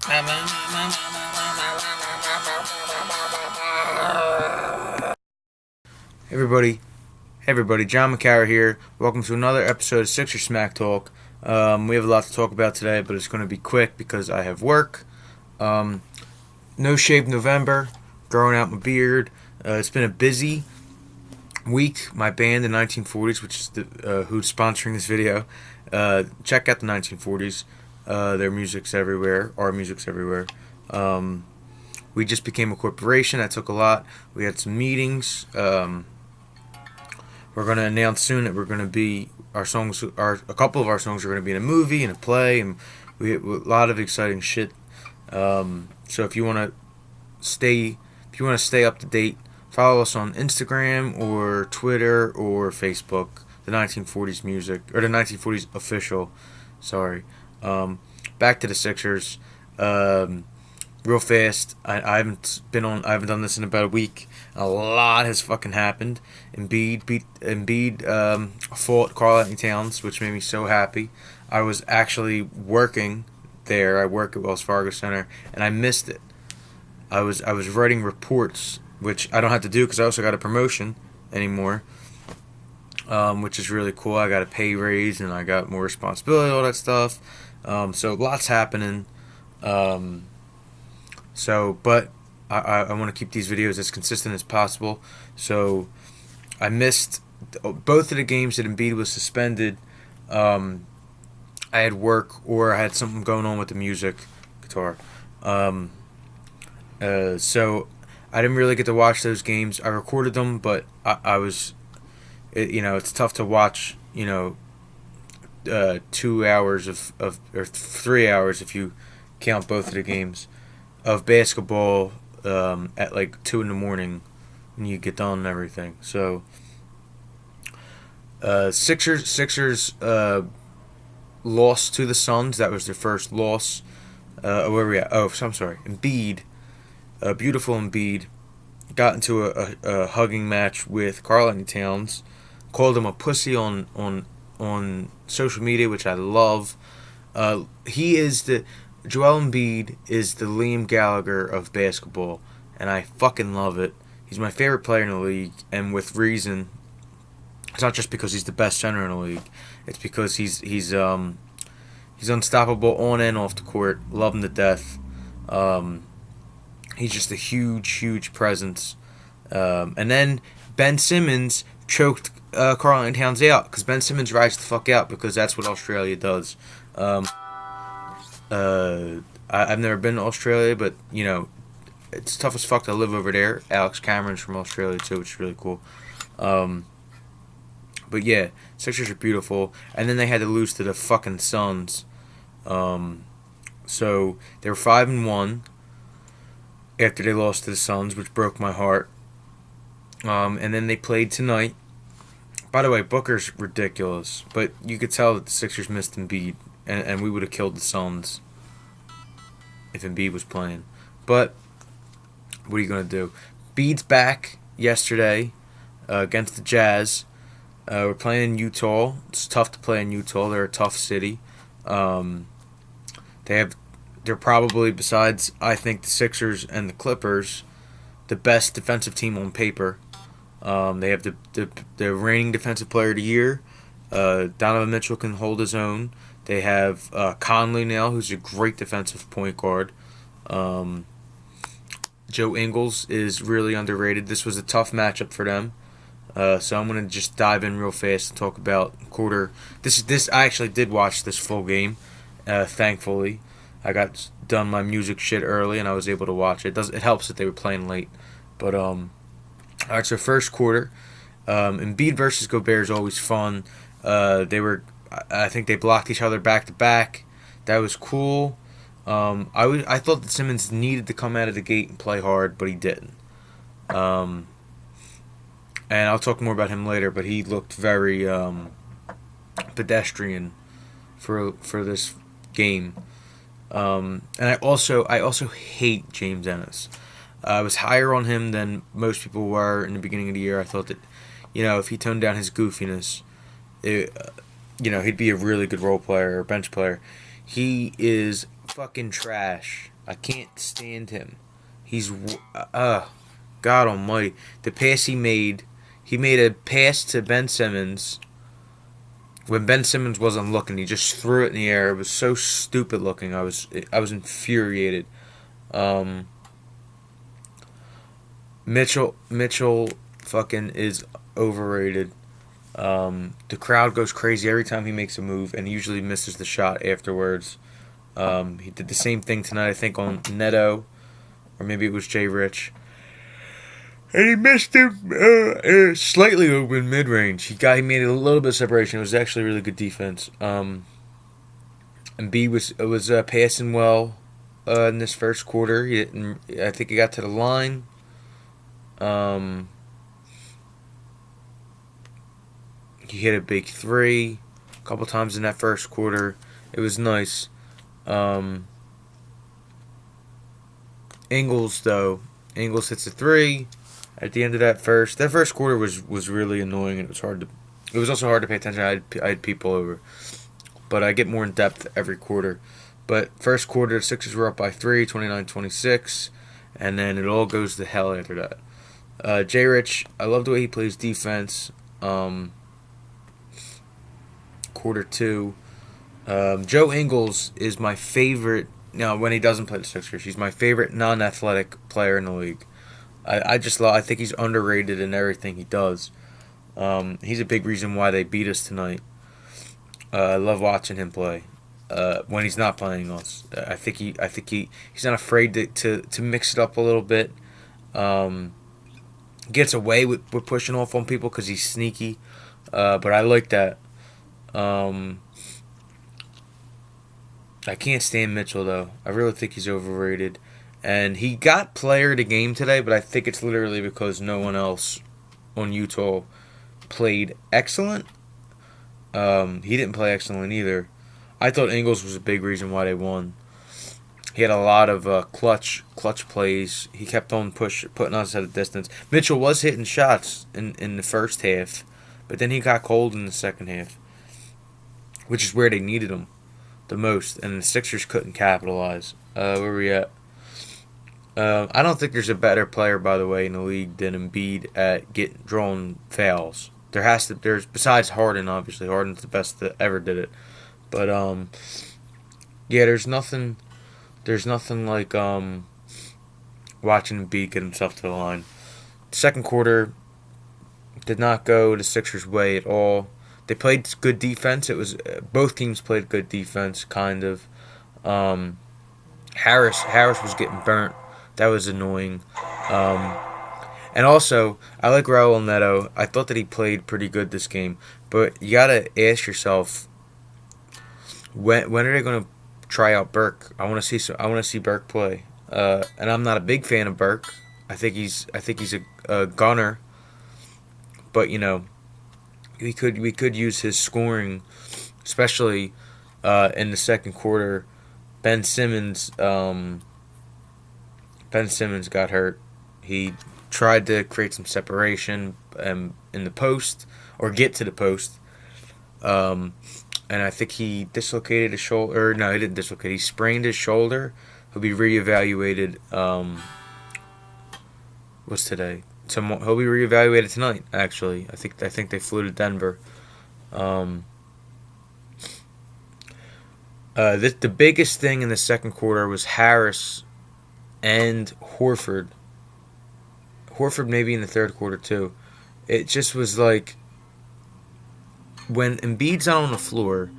Hey everybody, John McCarra here. Welcome to another episode of Sixer Smack Talk. We have a lot to talk about today, but it's going to be quick because I have work. Um, no shave November, growing out my beard. It's been a busy week. My band, the 1940s, which is who's sponsoring this video, check out the 1940s. Their music's everywhere. Our music's everywhere. We just became a corporation. That took a lot. We had some meetings. We're going to announce soon that we're going to be a couple of our songs are going to be in a movie and a play, and we have a lot of exciting shit. So if you want to stay up to date, follow us on Instagram or Twitter or Facebook. The 1940s music, or the 1940s official. Sorry. Back to the Sixers. Real fast. I haven't done this in about a week. A lot has fucking happened. Embiid fought Karl-Anthony Towns, which made me so happy. I was actually working there. I work at Wells Fargo Center, and I missed it. I was writing reports, which I don't have to do because I also got a promotion anymore, which is really cool. I got a pay raise and I got more responsibility, all that stuff. So lots happening. But I want to keep these videos as consistent as possible. So I missed both of the games that Embiid was suspended. I had work or I had something going on with the music guitar. So I didn't really get to watch those games. I recorded them, but I was, it's tough to watch, 2 hours or 3 hours if you count both of the games of basketball at like 2 in the morning when you get done and everything. So Sixers lost to the Suns. That was their first loss. Where were we at? Oh, so I'm sorry. Embiid, beautiful Embiid, got into a hugging match with Karl-Anthony Towns. Called him a pussy on social media, which I love. Joel Embiid is the Liam Gallagher of basketball, and I fucking love it. He's my favorite player in the league, and with reason. It's not just because he's the best center in the league. It's because he's unstoppable on and off the court. Love him to death. He's just a huge presence. And then Ben Simmons choked Karl-Anthony Towns out because Ben Simmons rides the fuck out because that's what Australia does. I've never been to Australia, but it's tough as fuck to live over there. Alex Cameron's from Australia too, which is really cool. But yeah, Sixers are beautiful, and then they had to lose to the fucking Suns. So they were 5-1 after they lost to the Suns, which broke my heart. And then they played tonight. By the way, Booker's ridiculous, but you could tell that the Sixers missed Embiid, and we would have killed the Suns if Embiid was playing. But what are you going to do? Embiid's back yesterday against the Jazz. We're playing in Utah. It's tough to play in Utah. They're a tough city. They're probably, besides I think the Sixers and the Clippers, the best defensive team on paper. They have the reigning defensive player of the year. Donovan Mitchell can hold his own. They have Conley now, who's a great defensive point guard. Joe Ingles is really underrated. This was a tough matchup for them. So I'm gonna just dive in real fast and talk about quarter. This I actually did watch this full game. Thankfully, I got done my music shit early and I was able to watch it. It helps that they were playing late, but all right. So first quarter, Embiid versus Gobert is always fun. I think they blocked each other back to back. That was cool. I thought that Simmons needed to come out of the gate and play hard, but he didn't. And I'll talk more about him later, but he looked very pedestrian for this game. And I also hate James Ennis. I was higher on him than most people were in the beginning of the year. I thought that, if he toned down his goofiness, he'd be a really good role player or bench player. He is fucking trash. I can't stand him. He's God Almighty. The pass he made a pass to Ben Simmons when Ben Simmons wasn't looking. He just threw it in the air. It was so stupid looking. I was infuriated. Mitchell fucking is overrated. The crowd goes crazy every time he makes a move, and he usually misses the shot afterwards. He did the same thing tonight, I think, on Neto, or maybe it was Jay Rich. And he missed him slightly open mid-range. He made a little bit of separation. It was actually really good defense. Embiid was passing well in this first quarter. I think he got to the line. He hit a big three a couple times in that first quarter. It was nice. Ingles hits a three at the end of that first. That first quarter was really annoying, and it was also hard to pay attention. I had people over, but I get more in depth every quarter. But first quarter, the Sixers were up by 3, 29-26, and then it all goes to hell after that. Jay Rich, I love the way he plays defense. Quarter two. Joe Ingles is my favorite. Now, when he doesn't play the Sixers, he's my favorite non-athletic player in the league. I think he's underrated in everything he does. He's a big reason why they beat us tonight. I love watching him play. When he's not playing us, I think he's not afraid to mix it up a little bit. Gets away with pushing off on people because he's sneaky. But I like that. I can't stand Mitchell, though. I really think he's overrated. And he got player of the game today, but I think it's literally because no one else on Utah played excellent. He didn't play excellent either. I thought Ingles was a big reason why they won. He had a lot of clutch plays. He kept on putting us at a distance. Mitchell was hitting shots in the first half, but then he got cold in the second half, which is where they needed him the most, and the Sixers couldn't capitalize. Where were we at? I don't think there's a better player, by the way, in the league than Embiid at drawing fouls. There's besides Harden, obviously. Harden's the best that ever did it. But yeah, there's nothing like watching Embiid get himself to the line. Second quarter did not go the Sixers' way at all. They played good defense. It was both teams played good defense, kind of. Harris was getting burnt. That was annoying. And also, I like Raul Neto. I thought that he played pretty good this game. But you gotta ask yourself, when are they gonna try out Burke? I want to see Burke play. And I'm not a big fan of Burke. I think he's a gunner. But we could use his scoring, especially in the second quarter. Ben Simmons got hurt. He tried to create some separation in the post or get to the post, and I think he dislocated his shoulder. No, he didn't dislocate. He sprained his shoulder. He'll be reevaluated. What's today? He'll be reevaluated tonight. Actually, I think they flew to Denver. The biggest thing in the second quarter was Harris and Horford. Horford maybe in the third quarter too. It just was like when Embiid's not on the floor,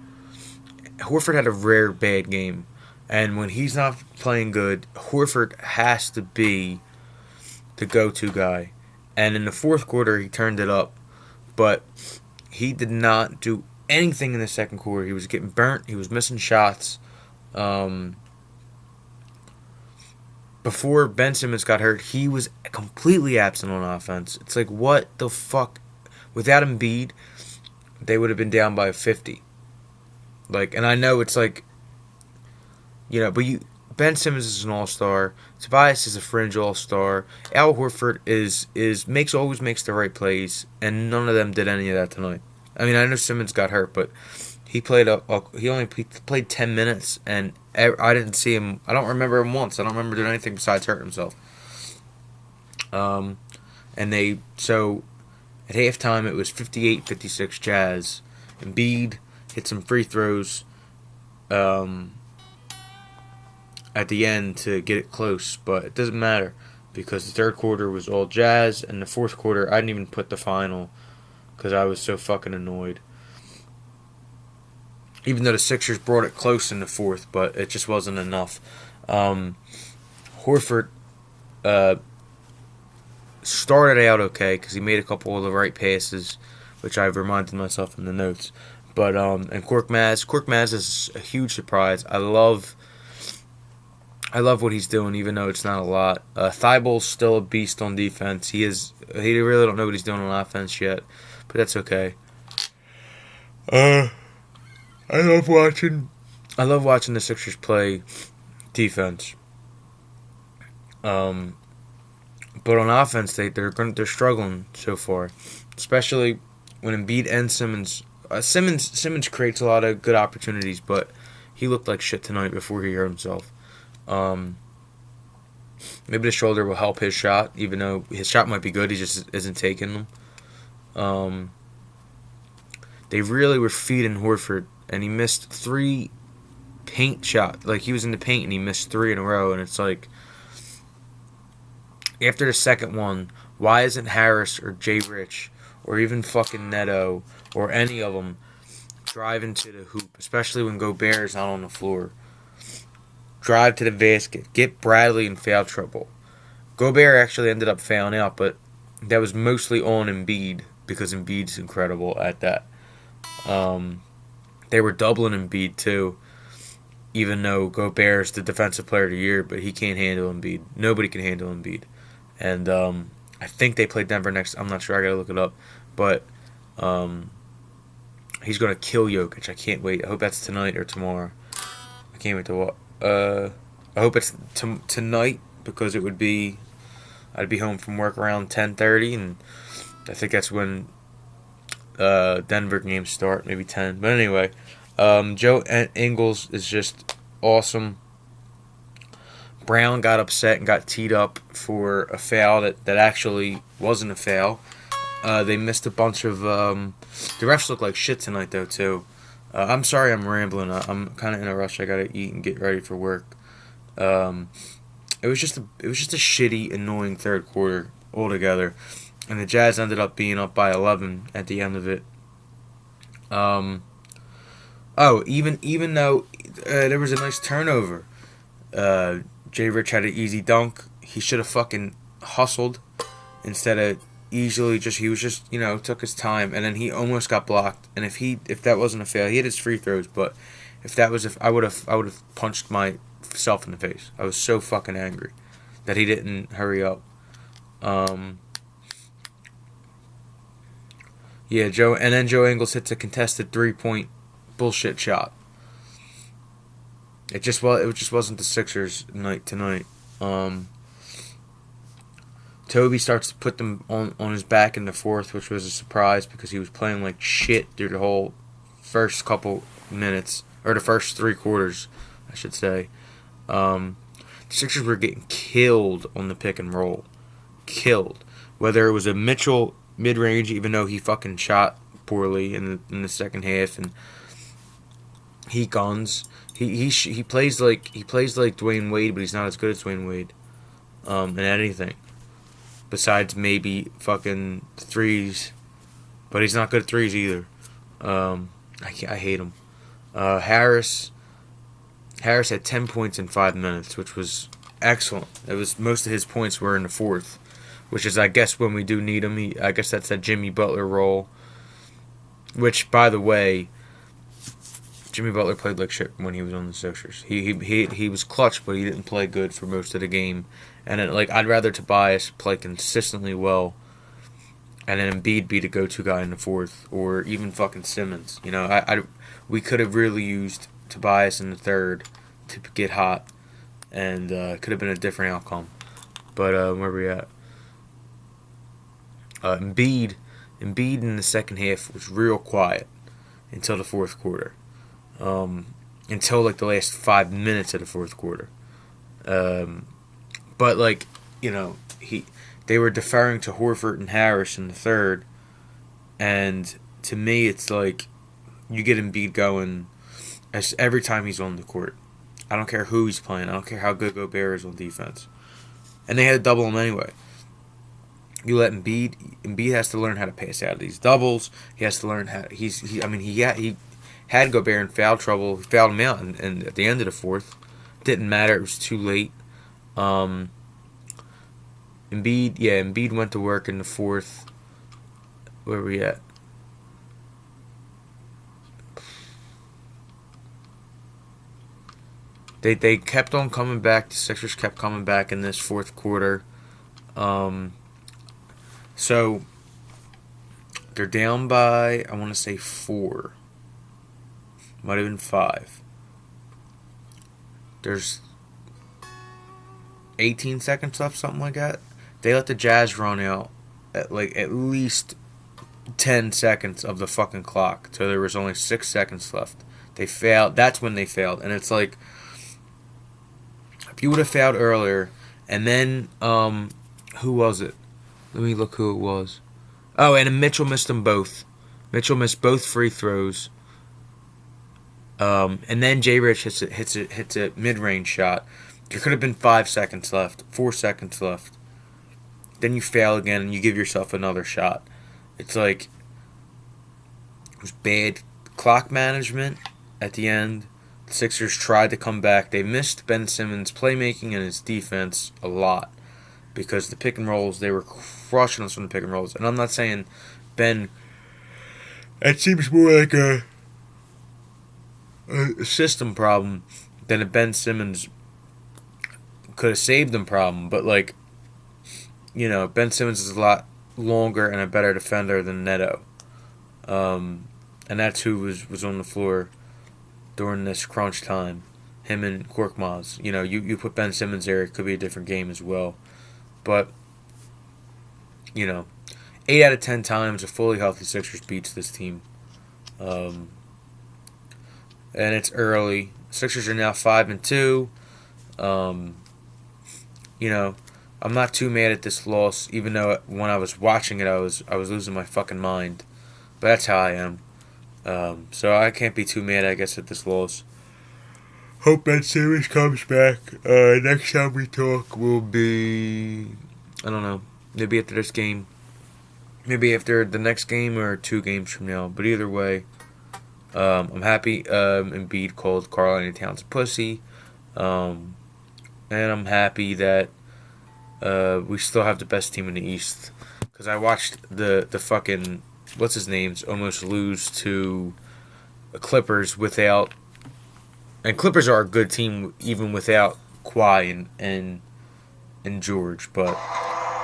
Horford had a rare bad game. And when he's not playing good, Horford has to be the go-to guy. And in the fourth quarter, he turned it up. But he did not do anything in the second quarter. He was getting burnt. He was missing shots. Before Ben Simmons got hurt, he was completely absent on offense. It's like, what the fuck? Without Embiid, they would have been down by 50. And I know it's like, but Ben Simmons is an all-star. Tobias is a fringe all-star. Al Horford always makes the right plays, and none of them did any of that tonight. I mean, I know Simmons got hurt, but he only played 10 minutes, and I didn't see him. I don't remember him once. I don't remember doing anything besides hurt himself. And so at halftime it was 58-56 Jazz. Embiid hit some free throws at the end to get it close, but it doesn't matter because the third quarter was all Jazz, and the fourth quarter I didn't even put the final because I was so fucking annoyed. Even though the Sixers brought it close in the fourth, but it just wasn't enough. Horford started out okay because he made a couple of the right passes, which I've reminded myself in the notes. But and Korkmaz is a huge surprise. I love what he's doing, even though it's not a lot. Thybulle's still a beast on defense. He really don't know what he's doing on offense yet, but that's okay. I love watching the Sixers play defense. But on offense, they're struggling so far, especially when Embiid and Simmons. Simmons creates a lot of good opportunities, but he looked like shit tonight before he hurt himself. Maybe the shoulder will help his shot, even though his shot might be good. He just isn't taking them. They really were feeding Horford, and he missed 3 paint shots. Like, he was in the paint, and he missed 3 in a row, and it's like, after the second one, why isn't Harris or Jay Rich or even fucking Neto or any of them driving to the hoop, especially when Gobert's not on the floor? Drive to the basket. Get Bradley in foul trouble. Gobert actually ended up fouling out, but that was mostly on Embiid because Embiid's incredible at that. They were doubling Embiid too, even though Gobert's the defensive player of the year, but he can't handle Embiid. Nobody can handle Embiid. And I think they play Denver next. I'm not sure. I gotta look it up. But he's gonna kill Jokic. I can't wait. I hope that's tonight or tomorrow. I can't wait to watch. I hope it's tonight because it would be. I'd be home from work around 10:30, and I think that's when Denver games start. Maybe 10. But anyway, Joe Ingles is just awesome. Brown got upset and got teed up for a foul that actually wasn't a foul. They missed a bunch of... the refs look like shit tonight, though, too. I'm sorry I'm rambling. I'm kind of in a rush. I gotta eat and get ready for work. It was just a shitty, annoying third quarter altogether. And the Jazz ended up being up by 11 at the end of it. Even though there was a nice turnover. Jay Rich had an easy dunk. He should have fucking hustled instead of easily took his time, and then he almost got blocked. And if that wasn't a fail, he hit his free throws, but I would have punched myself in the face. I was so fucking angry that he didn't hurry up. Joe Ingles hits a contested 3-point bullshit shot. It just wasn't the Sixers' night tonight. Toby starts to put them on his back in the fourth, which was a surprise because he was playing like shit through the whole first couple minutes, or the first 3 quarters, I should say. The Sixers were getting killed on the pick and roll. Killed. Whether it was a Mitchell mid-range, even though he fucking shot poorly in the second half, and he guns. He plays like Dwayne Wade, but he's not as good as Dwayne Wade in anything besides maybe fucking threes. But he's not good at threes either. I hate him. Harris had 10 points in 5 minutes, which was excellent. It was most of his points were in the fourth, which is, I guess, when we do need him. I guess that's that Jimmy Butler role. Which, by the way, Jimmy Butler played like shit when he was on the Sixers. He was clutch, but he didn't play good for most of the game. And I'd rather Tobias play consistently well, and then Embiid be the go-to guy in the fourth, or even fucking Simmons. We could have really used Tobias in the third to get hot, and could have been a different outcome. But where are we at? Embiid in the second half was real quiet until the fourth quarter. And until like the last 5 minutes of the fourth quarter. But like, they were deferring to Horford and Harris in the third, and to me, it's like you get Embiid going as every time he's on the court. I don't care who he's playing. I don't care how good Gobert is on defense, and they had to double him anyway. You let Embiid. Embiid has to learn how to pass out of these doubles. He has to learn how. He had Gobert in foul trouble. He fouled him out, and at the end of the fourth, didn't matter. It was too late. Embiid went to work in the fourth. Where are we at? They kept on coming back. The Sixers kept coming back in this fourth quarter. So they're down by, I want to say 4. Might have been 5. There's 18 seconds left, something like that. They let the Jazz run out at least 10 seconds of the fucking clock. So there was only 6 seconds left. They failed. That's when they failed. And it's like, if you would have fouled earlier, and then, who was it? Let me look who it was. Oh, and Mitchell missed them both. Mitchell missed both free throws. And then J. Rich hits a mid-range shot. There could have been 5 seconds left, 4 seconds left. Then you fail again, and you give yourself another shot. It's like, it was bad clock management at the end. The Sixers tried to come back. They missed Ben Simmons' playmaking and his defense a lot, because the pick and rolls, they were crushing us from the pick and rolls. And I'm not saying Ben, it seems more like a system problem than a Ben Simmons could have saved them problem. But like, Ben Simmons is a lot longer and a better defender than Neto. And that's who was on the floor during this crunch time. Him and Korkmaz. You put Ben Simmons there, it could be a different game as well. But, 8 out of 10 times a fully healthy Sixers beats this team. And it's early. Sixers are now 5-2. I'm not too mad at this loss, even though when I was watching it, I was losing my fucking mind. But that's how I am. So I can't be too mad, I guess, at this loss. Hope that series comes back. Next time we talk will be, I don't know, maybe after this game. Maybe after the next game or 2 games from now. But either way, I'm happy Embiid called Karl-Anthony Towns a pussy. And I'm happy that we still have the best team in the East. Because I watched the fucking, what's his names, almost lose to the Clippers without, and Clippers are a good team even without Kawhi and George. But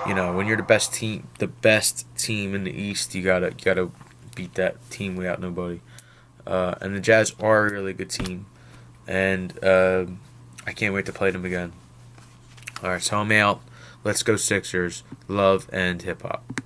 when you're the best team in the East, you gotta beat that team without nobody. And the Jazz are a really good team, and I can't wait to play them again. All right, so I'm out. Let's go Sixers. Love and hip hop.